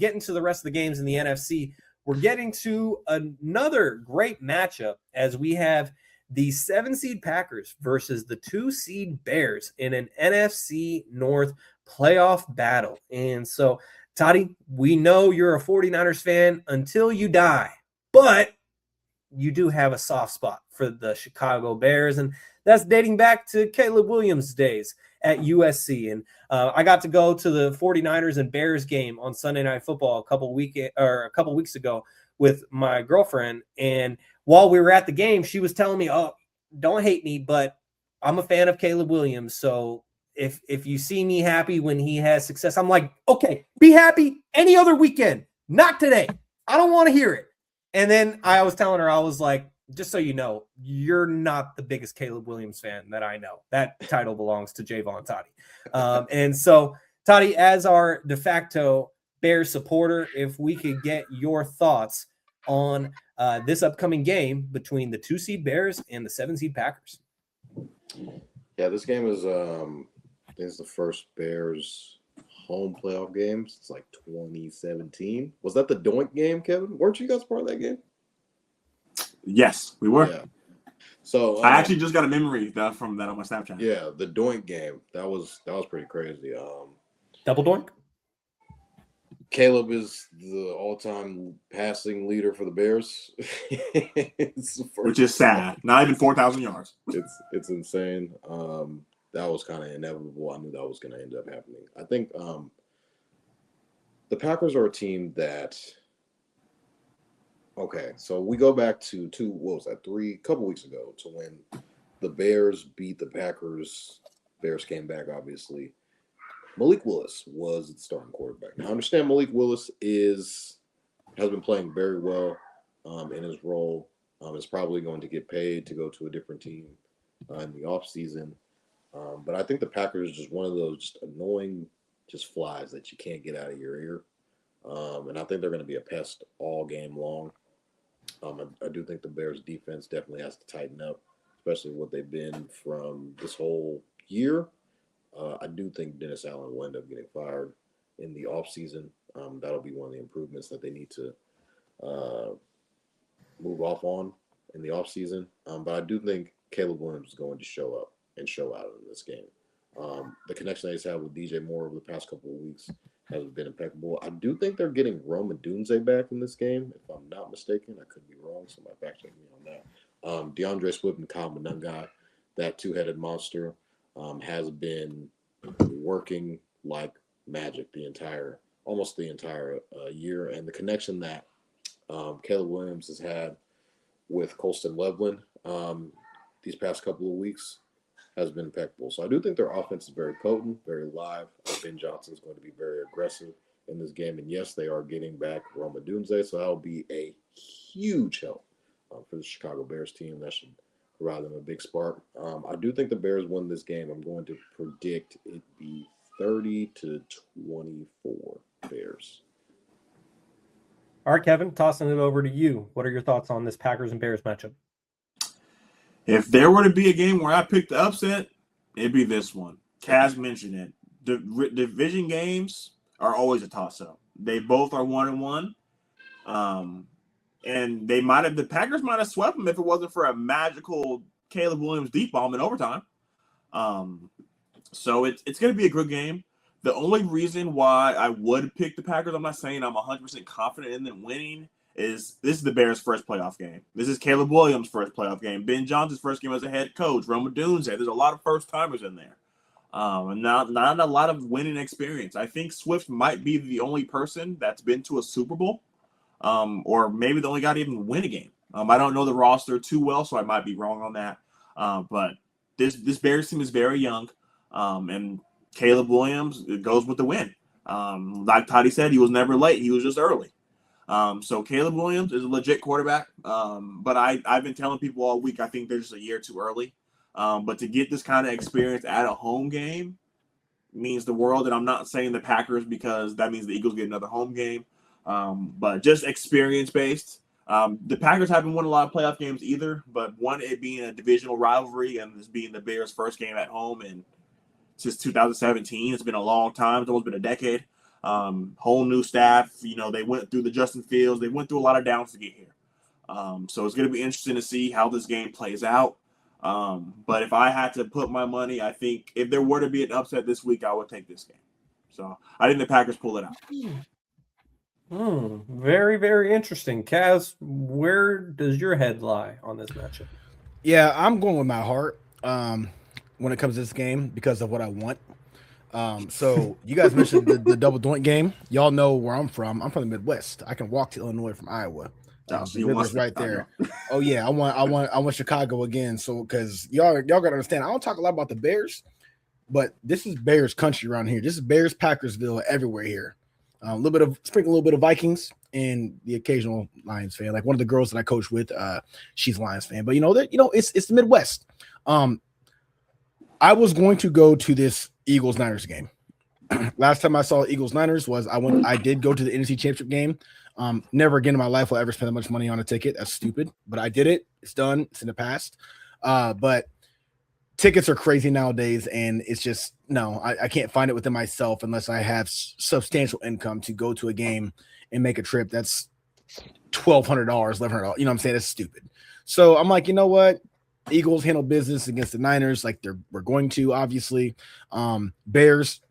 get into the rest of the games in the NFC, we're getting to another great matchup as we have the 7-seed Packers versus the 2-seed Bears in an NFC North playoff battle. And so, Toddy, we know you're a 49ers fan until you die, but you do have a soft spot for the Chicago Bears, and that's dating back to Caleb Williams' days at USC. And I got to go to the 49ers and Bears game on Sunday Night Football a couple weeks ago with my girlfriend. And while we were at the game, she was telling me, "Oh, don't hate me, but I'm a fan of Caleb Williams. So if you see me happy when he has success," I'm like, "Okay, be happy any other weekend, not today. I don't want to hear it." And then I was telling her, I was like, "Just so you know, you're not the biggest Caleb Williams fan that I know. That title belongs to Jaevon Toddy." And so, Toddy, as our de facto Bears supporter, if we could get your thoughts on this upcoming game between the 2-seed Bears and the 7-seed Packers. Yeah, this game is I think it's the first Bears home playoff game since like 2017. Was that the Doink game, Kevin? Weren't you guys part of that game? Yes, we were. Yeah. So I actually just got a memory from that on my Snapchat. Yeah, the Doink game. That was pretty crazy. Double Doink? Caleb is the all-time passing leader for the Bears. Which is sad. Not even 4,000 yards. It's insane. That was kind of inevitable. I knew that was going to end up happening. I think the Packers are a team that okay, so we go back to a couple weeks ago to when the Bears beat the Packers. Bears came back, obviously. Malik Willis was the starting quarterback. Now, I understand Malik Willis has been playing very well in his role. Is probably going to get paid to go to a different team in the offseason. But I think the Packers are just one of those just annoying flies that you can't get out of your ear. And I think they're going to be a pest all game long. I do think the Bears defense definitely has to tighten up, especially what they've been from this whole year. I do think Dennis Allen will end up getting fired in the offseason. That'll be one of the improvements that they need to move off on in the offseason. But I do think Caleb Williams is going to show up and show out in this game. The connection that he's had with DJ Moore over the past couple of weeks has been impeccable. I do think they're getting Rome Odunze back in this game, if I'm not mistaken. I could be wrong. Somebody fact check me on that. DeAndre Swift and Kyle Monungai, that two-headed monster, has been working like magic almost the entire year. And the connection that Caleb Williams has had with Colston Loveland these past couple of weeks has been impeccable. So I do think their offense is very potent, very live. Ben Johnson is going to be very aggressive in this game. And yes, they are getting back Rome Odunze, so that'll be a huge help for the Chicago Bears team. That should provide them a big spark. I do think the Bears win this game. I'm going to predict it be 30-24 Bears. All right, Kevin, tossing it over to you. What are your thoughts on this Packers and Bears matchup? If there were to be a game where I picked the upset, it'd be this one. Kaz mentioned it. Division games are always a toss-up. They both are 1-1. And the Packers might have swept them if it wasn't for a magical Caleb Williams deep bomb in overtime. So it's going to be a good game. The only reason why I would pick the Packers, I'm not saying I'm 100% confident in them winning, is this is the Bears' first playoff game. This is Caleb Williams' first playoff game. Ben Johnson's first game as a head coach. Rome Odunze. There's a lot of first-timers in there. And not a lot of winning experience. I think Swift might be the only person that's been to a Super Bowl, or maybe the only guy to even win a game. I don't know the roster too well, so I might be wrong on that. But this Bears team is very young, and Caleb Williams goes with the win. Like Toddy said, he was never late. He was just early. So Caleb Williams is a legit quarterback. But I've been telling people all week I think they're just a year too early. But to get this kind of experience at a home game means the world. And I'm not saying the Packers because that means the Eagles get another home game. But just experience-based. The Packers haven't won a lot of playoff games either, but one, it being a divisional rivalry and this being the Bears' first game at home since 2017. It's been a long time. It's almost been a decade. Whole new staff. They went through the Justin Fields. They went through a lot of downs to get here. So it's going to be interesting to see how this game plays out. But if I had to put my money, I think if there were to be an upset this week, I would take this game. So I think the Packers pull it out. Very, very interesting. Kaz, where does your head lie on this matchup? Yeah, I'm going with my heart when it comes to this game because of what I want. So you guys mentioned the double doink game. Y'all know where I'm from. I'm from the Midwest. I can walk to Illinois from Iowa. The river's right there. Oh yeah, I want Chicago again. So because y'all gotta understand, I don't talk a lot about the Bears, but this is Bears country around here. This is Bears Packersville everywhere here. A little bit of Vikings and the occasional Lions fan. Like one of the girls that I coach with, she's a Lions fan. But it's the Midwest. I was going to go to this Eagles Niners game. Last time I saw Eagles Niners was I did go to the NFC Championship game. Never again in my life will I ever spend that much money on a ticket. That's stupid, but I did it. It's done. It's in the past. But tickets are crazy nowadays, and it's just I can't find it within myself unless I have substantial income to go to a game and make a trip. That's $1,200, $1,100. You know what I'm saying? It's stupid. So I'm like, you know what? Eagles handle business against the Niners like we're going to, obviously. Bears,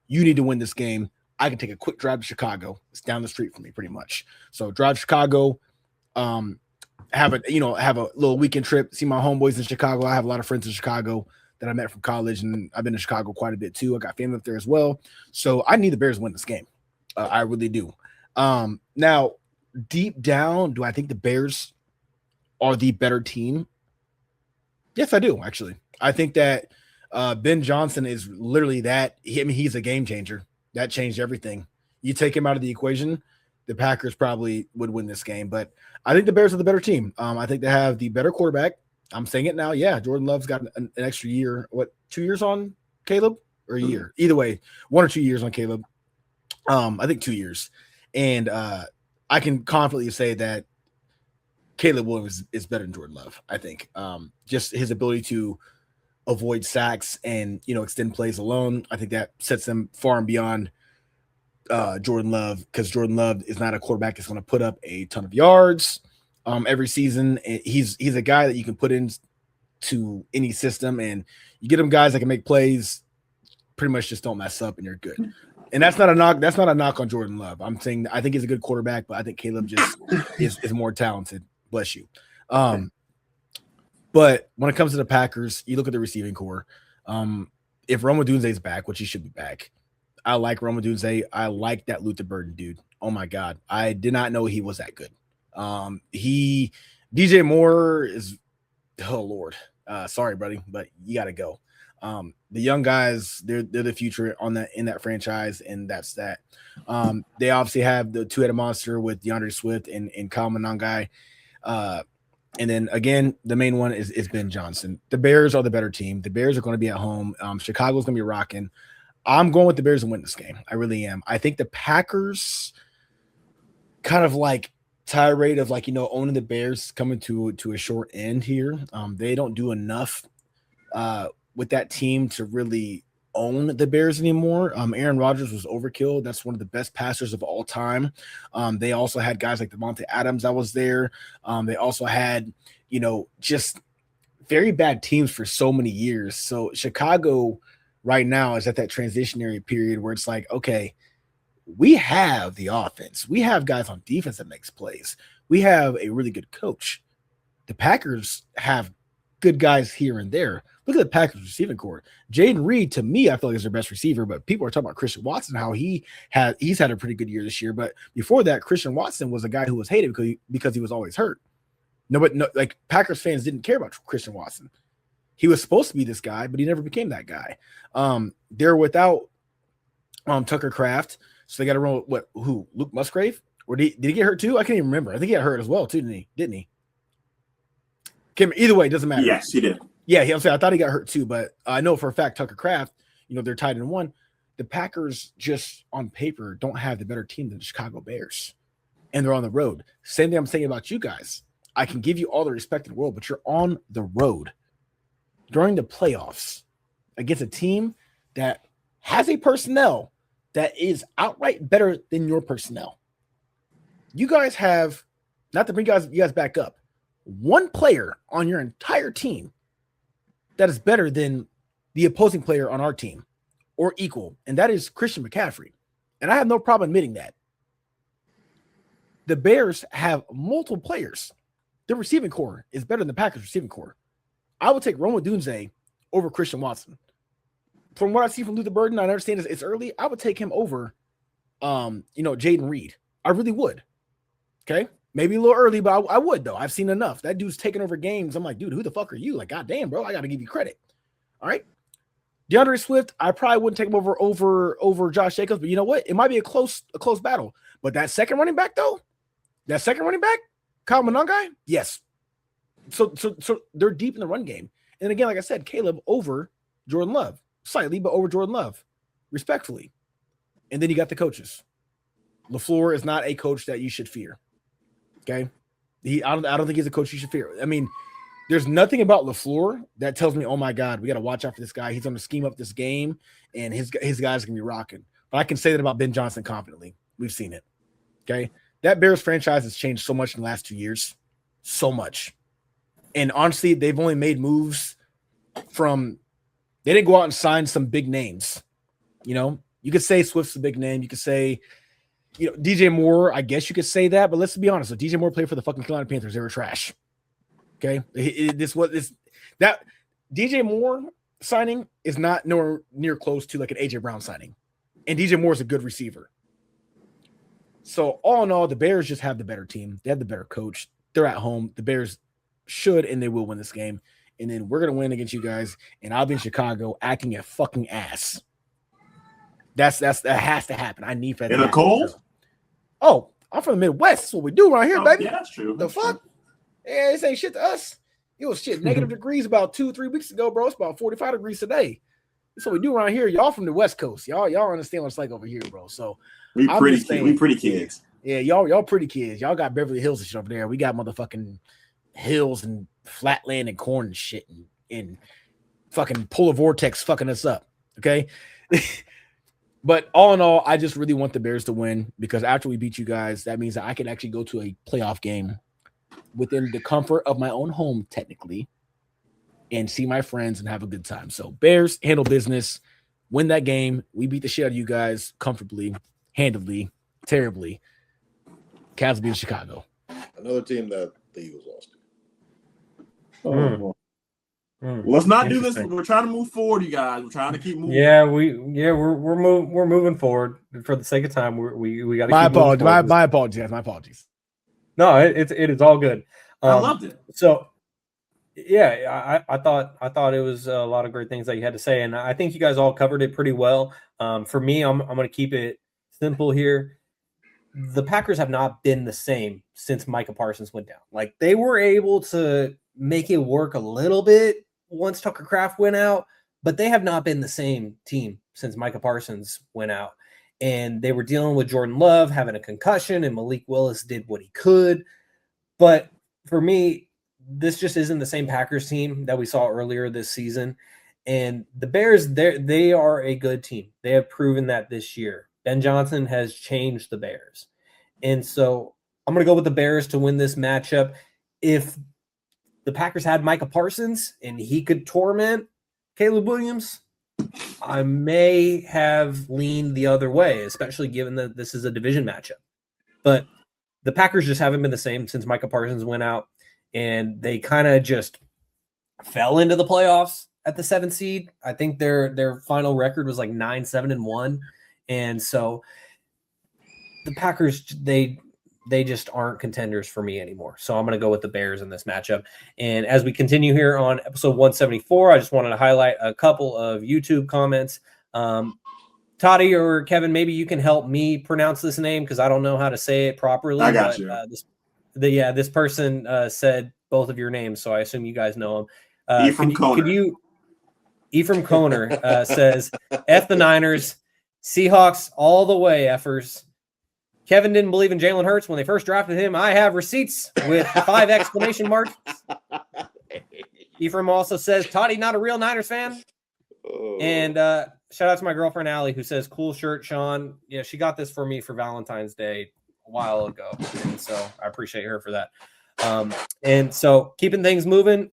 you need to win this game. I can take a quick drive to Chicago. It's down the street from me pretty much. So drive to Chicago, have a little weekend trip, see my homeboys in Chicago. I have a lot of friends in Chicago that I met from college, and I've been to Chicago quite a bit too. I got family up there as well. So I need the Bears to win this game. I really do. Now, deep down, do I think the Bears are the better team? Yes, I do, actually. I think that Ben Johnson is literally that. He's a game changer. That changed everything. You take him out of the equation, the Packers probably would win this game. But I think the Bears are the better team. I think they have the better quarterback. I'm saying it now. Yeah, Jordan Love's got an extra year. What, 2 years on Caleb? Or a year? Either way, 1 or 2 years on Caleb. I think 2 years. And I can confidently say that Caleb Williams is better than Jordan Love, I think. Just his ability to avoid sacks and extend plays alone, I think that sets them far and beyond Jordan Love, because Jordan Love is not a quarterback that's going to put up a ton of yards every season. He's a guy that you can put into any system, and you get him guys that can make plays, pretty much just don't mess up, and you're good. And that's not a knock. That's not a knock on Jordan Love. I'm saying I think he's a good quarterback, but I think Caleb just is more talented. Bless you. But when it comes to the Packers, you look at the receiving core. If Rome Odunze's back, which he should be back, I like Rome Odunze. I like that Luther Burden dude. Oh my God, I did not know he was that good. DJ Moore is, oh Lord, sorry buddy, but you got to go. The young guys, they're the future in that franchise, and that's that. They obviously have the two-headed monster with DeAndre Swift and Kyle Monangai. And then again, the main one is Ben Johnson. The Bears are the better team. The Bears are going to be at home. Chicago's going to be rocking. I'm going with the Bears to win this game. I really am. I think the Packers kind of like tirade of owning the Bears coming to a short end here. They don't do enough with that team to really own the Bears anymore. Aaron Rodgers was overkill. That's one of the best passers of all time. They also had guys like Devontae Adams that was there. They also had, just very bad teams for so many years. So Chicago right now is at that transitionary period where it's like, okay, we have the offense. We have guys on defense that makes plays. We have a really good coach. The Packers have good guys here and there. Look at the Packers receiving core. Jaden Reed, to me, I feel like is their best receiver, but people are talking about Christian Watson, how he's had a pretty good year this year. But before that, Christian Watson was a guy who was hated because he was always hurt. Like Packers fans didn't care about Christian Watson. He was supposed to be this guy, but he never became that guy. They're without Tucker Kraft, so they got to run with Luke Musgrave? Or did he get hurt too? I can't even remember. I think he got hurt as well too, didn't he? Either way, it doesn't matter. Yes, he did. Yeah, I'm saying I thought he got hurt too, but I know for a fact Tucker Kraft, they're tied in one. The Packers just on paper don't have the better team than the Chicago Bears, and they're on the road. Same thing I'm saying about you guys. I can give you all the respect in the world, but you're on the road during the playoffs against a team that has a personnel that is outright better than your personnel. You guys have, not to bring you guys back up, one player on your entire team that is better than the opposing player on our team or equal, and that is Christian McCaffrey. And I have no problem admitting that. The Bears have multiple players. Their receiving core is better than the Packers' receiving core. I would take Roma Dunze over Christian Watson. From what I see from Luther Burden, I understand it's early. I would take him over, Jaden Reed. I really would. Okay, maybe a little early, but I would though. I've seen enough. That dude's taking over games. I'm like, dude, who the fuck are you? Like, goddamn, bro, I got to give you credit. All right, DeAndre Swift, I probably wouldn't take him over Josh Jacobs, but you know what? It might be a close battle. But that second running back though, Kyle Monangai, yes. So they're deep in the run game. And again, like I said, Caleb over Jordan Love, slightly, but over Jordan Love, respectfully. And then you got the coaches. LaFleur is not a coach that you should fear. Okay, I don't think he's a coach you should fear. I mean, there's nothing about LaFleur that tells me, oh my God, we got to watch out for this guy. He's going to scheme up this game, and his guys are going to be rocking. But I can say that about Ben Johnson confidently. We've seen it. Okay, that Bears franchise has changed so much in the last 2 years, so much. And honestly, they've only made moves from. They didn't go out and sign some big names. You could say Swift's a big name. You could say. DJ Moore, I guess you could say that, but let's be honest. If DJ Moore played for the fucking Carolina Panthers, they were trash. Okay, that DJ Moore signing is not nowhere near close to like an AJ Brown signing, and DJ Moore is a good receiver. So all in all, the Bears just have the better team. They have the better coach. They're at home. The Bears should and they will win this game, and then we're gonna win against you guys, and I'll be in Chicago acting a fucking ass. That has to happen. I need that. In the cold. Oh, I'm from the Midwest. That's what we do around here, baby. Yeah, that's true. The fuck? Yeah, this ain't shit to us. It was shit negative degrees about 2-3 weeks ago, bro. It's about 45 degrees today. That's what we do around here. Y'all from the West Coast. Y'all understand what it's like over here, bro. So we pretty kids. Yeah, y'all pretty kids. Y'all got Beverly Hills and shit over there. We got motherfucking hills and flatland and corn and shit and fucking polar vortex fucking us up. Okay. But all in all, I just really want the Bears to win because after we beat you guys, that means that I can actually go to a playoff game within the comfort of my own home, technically, and see my friends and have a good time. So Bears handle business, win that game. We beat the shit out of you guys comfortably, handedly, terribly. Cavs will be in Chicago. Another team that the Eagles lost to. Let's not do this. We're trying to move forward, you guys. We're trying to keep moving. Yeah, we're moving forward for the sake of time. We got to. My apologies. No, it is all good. I loved it. So, yeah, I thought it was a lot of great things that you had to say, and I think you guys all covered it pretty well. For me, I'm going to keep it simple here. The Packers have not been the same since Micah Parsons went down. Like they were able to make it work a little bit once Tucker Kraft went out, but they have not been the same team since Micah Parsons went out. And they were dealing with Jordan Love having a concussion, and Malik Willis did what he could. But for me, this just isn't the same Packers team that we saw earlier this season. And the Bears, they are a good team. They have proven that this year. Ben Johnson has changed the Bears. And so I'm going to go with the Bears to win this matchup. If the Packers had Micah Parsons and he could torment Caleb Williams, I may have leaned the other way, especially given that this is a division matchup. But the Packers just haven't been the same since Micah Parsons went out, and they kind of just fell into the playoffs at the 7th seed. I think their final record was like 9-7-1. And so the Packers, they just aren't contenders for me anymore. So I'm going to go with the Bears in this matchup. And as we continue here on episode 174, I just wanted to highlight a couple of YouTube comments. Toddy or Kevin, maybe you can help me pronounce this name because I don't know how to say it properly. I got you. This person said both of your names, so I assume you guys know them. Ephraim Koner. Ephraim Koner says, F the Niners, Seahawks all the way, Effers. Kevin didn't believe in Jalen Hurts when they first drafted him. I have receipts with 5 exclamation marks. Ephraim also says, Toddy, not a real Niners fan. Oh. And shout out to my girlfriend Allie, who says, "Cool shirt, Shaun." You know, she got this for me for Valentine's Day a while ago, and so I appreciate her for that. And so keeping things moving,